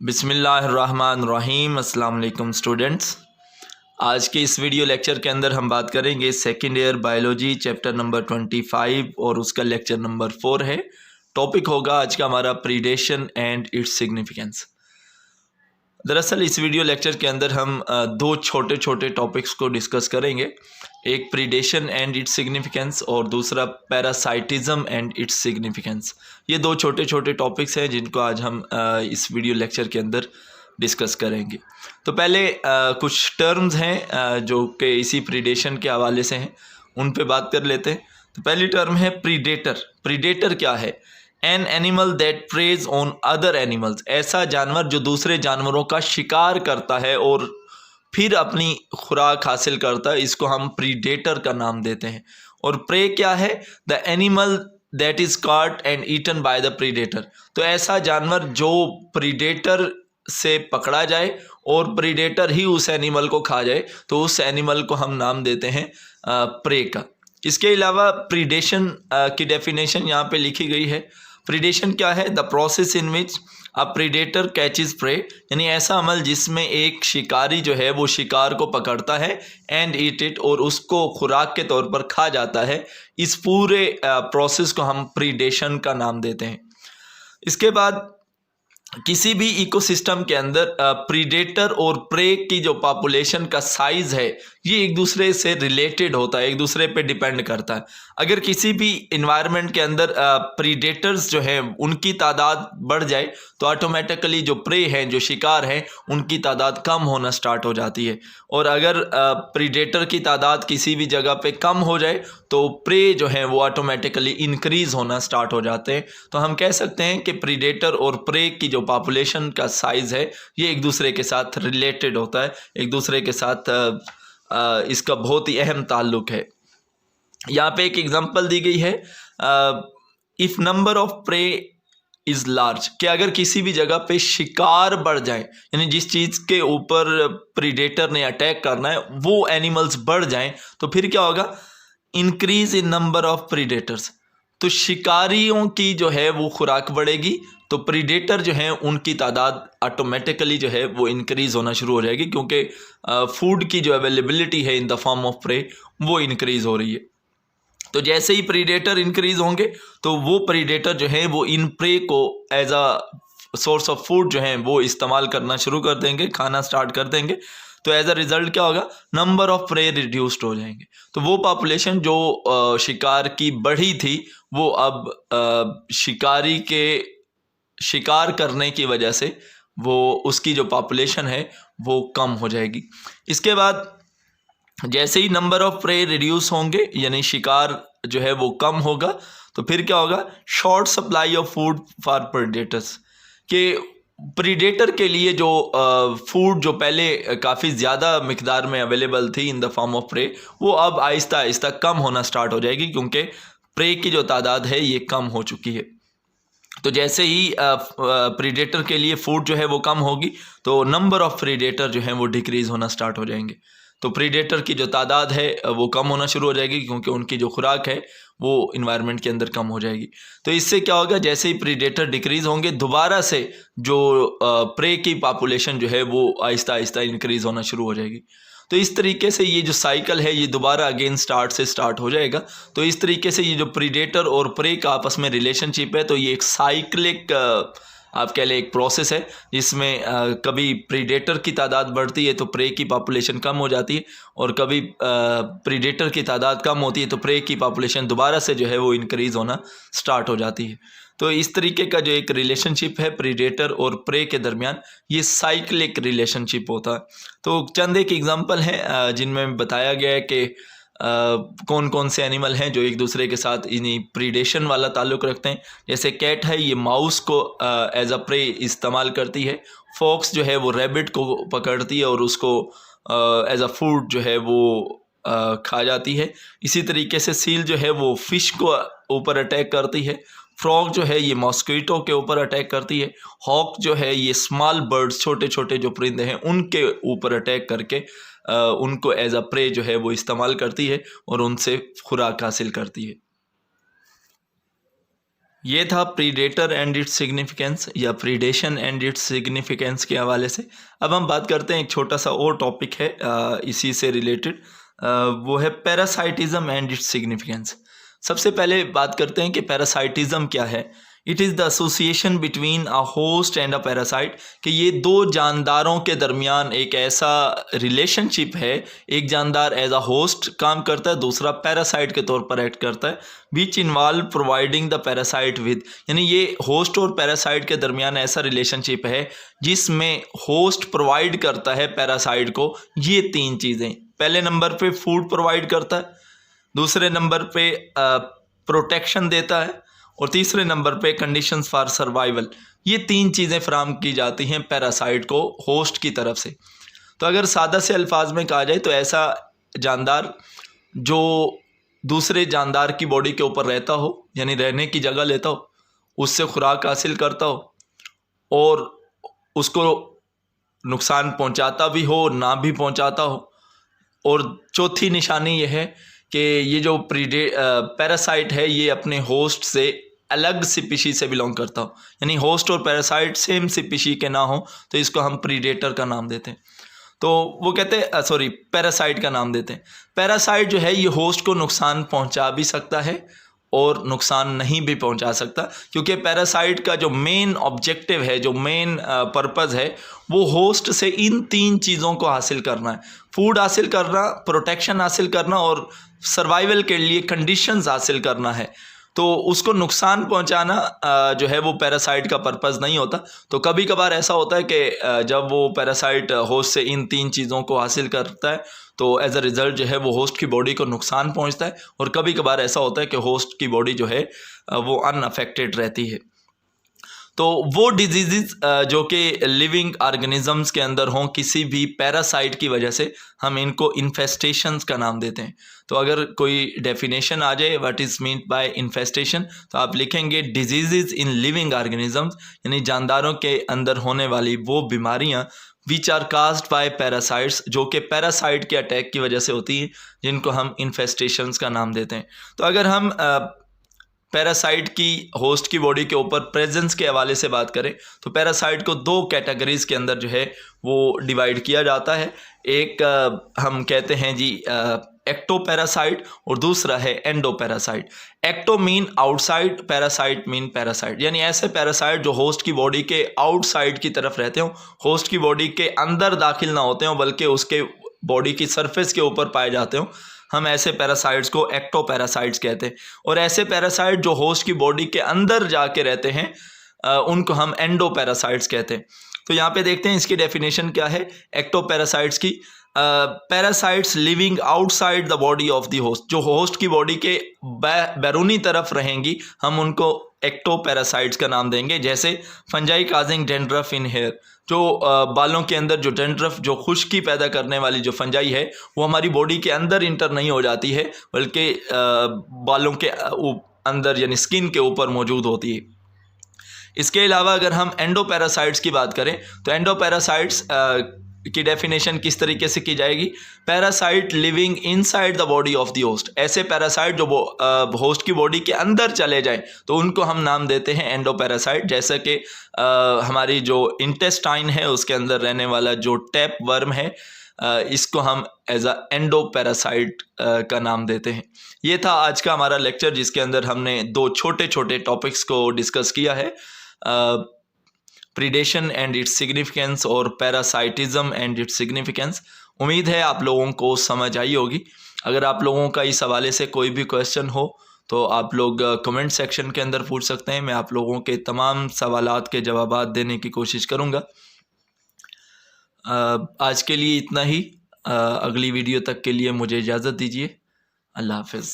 बिस्मिल्लाहिर्रहमानिर्रहीम। अस्सलाम वालेकुम स्टूडेंट्स। आज के इस वीडियो लेक्चर के अंदर हम बात करेंगे second year biology chapter number 25 और उसका लेक्चर नंबर 4 है। टॉपिक होगा आज का हमारा प्रीडेशन एंड इट्स सिग्निफिकेंस। दरअसल इस वीडियो लेक्चर के अंदर हम दो छोटे छोटे टॉपिक्स को डिस्कस करेंगे, एक प्रीडेशन एंड इट्स सिग्निफिकेंस और दूसरा पैरासाइटिज्म एंड इट्स सिग्निफिकेंस। ये दो छोटे छोटे टॉपिक्स हैं जिनको आज हम इस वीडियो लेक्चर के अंदर डिस्कस करेंगे। तो पहले कुछ टर्म्स हैं जो कि इसी प्रीडेशन के हवाले से हैं, उन पे बात कर लेते हैं। तो पहली टर्म है प्रीडेटर। प्रीडेटर क्या है? An animal that praise on other animals, ऐसा जानवर जो दूसरे जानवरों का शिकार करता है और फिर अपनी खुराक हासिल करता है, इसको हम प्रीडेटर का नाम देते हैं। और प्रे क्या है? The animal that is caught and eaten by the predator. तो ऐसा जानवर जो प्रीडेटर से पकड़ा जाए और प्रीडेटर ही उस एनिमल को खा जाए, तो उस एनिमल को हम नाम देते हैं प्रे का। इसके अलावा प्रीडेशन की डेफिनेशन यहाँ पे लिखी गई है। प्रीडेशन क्या है? The process in which a predator catches prey, यानी ऐसा अमल जिसमें एक शिकारी जो है वो शिकार को पकड़ता है एंड ईट इट, और उसको खुराक के तौर पर खा जाता है। इस पूरे प्रोसेस को हम प्रीडेशन का नाम देते हैं। इसके बाद किसी भी इकोसिस्टम के अंदर प्रीडेटर और प्रे की जो पॉपुलेशन का साइज है ये एक दूसरे से रिलेटेड होता है, एक दूसरे पे डिपेंड करता है। अगर किसी भी इन्वायरमेंट के अंदर प्रीडेटर्स जो हैं उनकी तादाद बढ़ जाए तो ऑटोमेटिकली जो प्रे हैं, जो शिकार हैं, उनकी तादाद कम होना स्टार्ट हो जाती है। और अगर प्रीडेटर की तादाद किसी भी जगह पे कम हो जाए तो प्रे जो हैं वो ऑटोमेटिकली इंक्रीज होना स्टार्ट हो जाते हैं। तो हम कह सकते हैं कि प्रीडेटर और प्रे की जो पॉपुलेशन का साइज है ये एक दूसरे के साथ रिलेटेड होता है, एक दूसरे के साथ इसका बहुत ही अहम ताल्लुक है। यहाँ पे एक एग्जांपल दी गई है, if number of prey is large, कि अगर किसी भी जगह पे शिकार बढ़ जाए, यानी जिस चीज़ के ऊपर प्रीडेटर ने अटैक करना है वो एनिमल्स बढ़ जाएं, तो फिर क्या होगा? Increase in number of predators. तो शिकारियों की जो है वो खुराक बढ़ेगी, तो प्रीडेटर जो हैं उनकी तादाद ऑटोमेटिकली जो है वो इंक्रीज़ होना शुरू हो जाएगी, क्योंकि फूड की जो अवेलेबिलिटी है in the form of prey वो इंक्रीज़ हो रही है। तो जैसे ही प्रीडेटर इंक्रीज़ होंगे तो वो प्रीडेटर जो हैं वो इन प्रे को as a source of food जो हैं वो इस्तेमाल करना शुरू कर देंगे, खाना स्टार्ट कर देंगे। तो एज अ रिज़ल्ट क्या होगा? नंबर ऑफ प्रे रिड्यूस्ड हो जाएंगे। तो वो पॉपुलेशन जो शिकार की बढ़ी थी वो अब शिकारी के शिकार करने की वजह से वो उसकी जो पॉपुलेशन है वो कम हो जाएगी। इसके बाद जैसे ही नंबर ऑफ प्रे रिड्यूस होंगे, यानी शिकार जो है वो कम होगा, तो फिर क्या होगा? Short supply of food for predators, के प्रीडेटर के लिए जो फूड जो पहले काफ़ी ज़्यादा मिकदार में अवेलेबल थी in the form of prey, वो अब आहिस्ता आहिस्ता कम होना स्टार्ट हो जाएगी, क्योंकि प्रे की जो तादाद है ये कम हो चुकी है। तो जैसे ही प्रीडेटर के लिए फूड जो है वो कम होगी तो नंबर ऑफ प्रीडेटर जो हैं वो डिक्रीज़ होना स्टार्ट हो जाएंगे। तो प्रीडेटर की जो तादाद है वो कम होना शुरू हो जाएगी, क्योंकि उनकी जो खुराक है वो इन्वायरमेंट के अंदर कम हो जाएगी। तो इससे क्या होगा? जैसे ही प्रीडेटर डिक्रीज़ होंगे, दोबारा से जो प्रे की पॉपुलेशन जो है वो आहिस्ता आहिस्ता इंक्रीज़ होना शुरू हो जाएगी। तो इस तरीके से ये जो साइकिल है ये दोबारा अगेन स्टार्ट हो जाएगा। तो इस तरीके से ये जो प्रीडेटर और प्रे का आपस में रिलेशनशिप है, तो ये एक साइक्लिक आप कह लें एक प्रोसेस है, जिसमें कभी प्रीडेटर की तादाद बढ़ती है तो प्रे की पॉपुलेशन कम हो जाती है, और कभी प्रीडेटर की तादाद कम होती है तो प्रे की पॉपुलेशन दोबारा से जो है वो इंक्रीज़ होना स्टार्ट हो जाती है। तो इस तरीके का जो एक रिलेशनशिप है प्रीडेटर और प्रे के दरमियान, ये साइक्लिक रिलेशनशिप होता है। तो चंद एक एग्जांपल हैं जिनमें बताया गया है कि कौन कौन से एनिमल हैं जो एक दूसरे के साथ इन्हीं प्रीडेशन वाला ताल्लुक़ रखते हैं। जैसे कैट है, ये माउस को एज अ प्रे इस्तेमाल करती है। फॉक्स जो है वो रैबिट को पकड़ती है और उसको एज अ फूड जो है वो खा जाती है। इसी तरीके से सील जो है वो फ़िश को ऊपर अटैक करती है। फ्रॉग जो है ये मॉस्किटो के ऊपर अटैक करती है। हॉक जो है ये स्मॉल बर्ड्स, छोटे छोटे जो परिंदे हैं उनके ऊपर अटैक करके उनको एज अ प्रे जो है वो इस्तेमाल करती है और उनसे खुराक हासिल करती है। ये था प्रीडेटर एंड इट्स सिग्निफिकेंस या प्रीडेशन एंड इट्स सिग्निफिकेंस के हवाले से। अब हम बात करते हैं एक छोटा सा और टॉपिक है इसी से रिलेटेड, वो है पैरासाइटिज्म एंड इट्स सिग्निफिकेंस। सबसे पहले बात करते हैं कि पैरासाइटिज्म क्या है। It is the association between a host and a parasite, कि ये दो जानदारों के दरमियान एक ऐसा रिलेशनशिप है, एक जानदार एज अ होस्ट काम करता है, दूसरा पैरासाइट के तौर पर एक्ट करता है, बीच involve providing the parasite with, यानी ये होस्ट और पैरासाइट के दरमियान ऐसा रिलेशनशिप है जिसमें होस्ट प्रोवाइड करता है पैरासाइट को ये तीन चीज़ें। पहले नंबर पे फूड प्रोवाइड करता है, दूसरे नंबर पे प्रोटेक्शन देता है, और तीसरे नंबर पे कंडीशंस फॉर सर्वाइवल। ये तीन चीज़ें फराहम की जाती हैं पैरासाइट को होस्ट की तरफ से। तो अगर सादा से अल्फाज में कहा जाए तो ऐसा जानदार जो दूसरे जानदार की बॉडी के ऊपर रहता हो, यानी रहने की जगह लेता हो, उससे खुराक हासिल करता हो और उसको नुकसान पहुंचाता भी हो ना भी पहुंचाता हो। और चौथी निशानी यह है कि ये जो पैरासाइट है ये अपने होस्ट से अलग स्पीशी से बिलोंग करता हो, यानी होस्ट और पैरासाइट सेम स्पीशी के ना हो तो इसको हम प्रीडेटर का नाम देते हैं। तो वो कहते हैं पैरासाइट का नाम देते हैं। पैरासाइट जो है ये होस्ट को नुकसान पहुंचा भी सकता है और नुकसान नहीं भी पहुंचा सकता, क्योंकि पैरासाइट का जो मेन ऑब्जेक्टिव है, जो मेन पर्पज़ है, वो होस्ट से इन तीन चीज़ों को हासिल करना है। फूड हासिल करना, प्रोटेक्शन हासिल करना और सर्वाइवल के लिए कंडीशंस हासिल करना है। तो उसको नुकसान पहुंचाना जो है वो पैरासाइट का पर्पज़ नहीं होता। तो कभी कभार ऐसा होता है कि जब वो पैरासाइट होस्ट से इन तीन चीज़ों को हासिल करता है तो एज अ रिज़ल्ट जो है वो होस्ट की बॉडी को नुकसान पहुंचता है, और कभी कभार ऐसा होता है कि होस्ट की बॉडी जो है वो अनअफेक्टेड रहती है। तो वो डिजीज़ जो कि लिविंग ऑर्गेनिजम्स के अंदर हों किसी भी पैरासाइट की वजह से, हम इनको इन्फेस्टेशंस का नाम देते हैं। तो अगर कोई डेफिनेशन आ जाए what is mean by infestation, तो आप लिखेंगे डिजीज़ इन लिविंग ऑर्गेनिजम्स, यानी जानदारों के अंदर होने वाली वो बीमारियाँ which are caused by parasites, जो कि पैरासाइट के अटैक की वजह से होती हैं, जिनको हम इन्फेस्टेशंस का नाम देते हैं। तो अगर हम पैरासाइट की होस्ट की बॉडी के ऊपर प्रेजेंस के हवाले से बात करें तो पैरासाइट को दो कैटेगरीज के अंदर जो है वो डिवाइड किया जाता है। एक हम कहते हैं जी एक्टो पैरासाइट और दूसरा है endo parasite. Ecto mean outside, parasite mean parasite, यानी ऐसे पैरासाइट जो होस्ट की बॉडी के आउटसाइड की तरफ रहते हो, होस्ट की बॉडी के अंदर दाखिल ना होते हो बल्कि उसके बॉडी की सरफेस के ऊपर पाए जाते हो, हम ऐसे पैरासाइट्स को एक्टो पैरासाइट्स कहते हैं। और ऐसे पैरासाइट जो होस्ट की बॉडी के अंदर जाके रहते हैं उनको हम एंडो पैरासाइट्स कहते हैं। तो यहाँ पे देखते हैं इसकी डेफिनेशन क्या है एक्टो पैरासाइट्स की। Parasites living outside the body of the host, जो होस्ट की बॉडी के बैरूनी तरफ रहेंगी, हम उनको एक्टो पैरासाइट्स का नाम देंगे। जैसे फंजाई काजिंग डेंड्रफ इन हेयर, जो बालों के अंदर जो डेंड्रफ, जो खुश्की पैदा करने वाली जो फंजाई है, वो हमारी बॉडी के अंदर इंटर नहीं हो जाती है बल्कि बालों के अंदर यानी स्किन के ऊपर मौजूद होती है। इसके अलावा अगर हम एंडो पैरासाइट्स की बात करें तो एंडो पैरासाइट्स की डेफिनेशन किस तरीके से की जाएगी। Parasite living inside the body of the host, ऐसे पैरासाइट जो होस्ट की बॉडी के अंदर चले जाएं तो उनको हम नाम देते हैं एंडो पैरासाइट। जैसे कि हमारी जो इंटेस्टाइन है उसके अंदर रहने वाला जो टैप वर्म है, इसको हम एज अ एंडो पैरासाइट का नाम देते हैं। ये था आज का हमारा लेक्चर जिसके अंदर हमने दो छोटे छोटे टॉपिक्स को डिस्कस किया है, प्रीडेशन एंड इट्स सिग्निफिकेंस और पैरासाइटिज्म एंड इट्स सिग्निफिकेंस। उम्मीद है आप लोगों को समझ आई होगी। अगर आप लोगों का इस हवाले से कोई भी क्वेश्चन हो तो आप लोग कमेंट सेक्शन के अंदर पूछ सकते हैं। मैं आप लोगों के तमाम सवालात के जवाबात देने की कोशिश करूँगा। आज के लिए इतना ही। अगली वीडियो तक के लिए मुझे इजाज़त दीजिए। अल्लाह हाफ़िज़।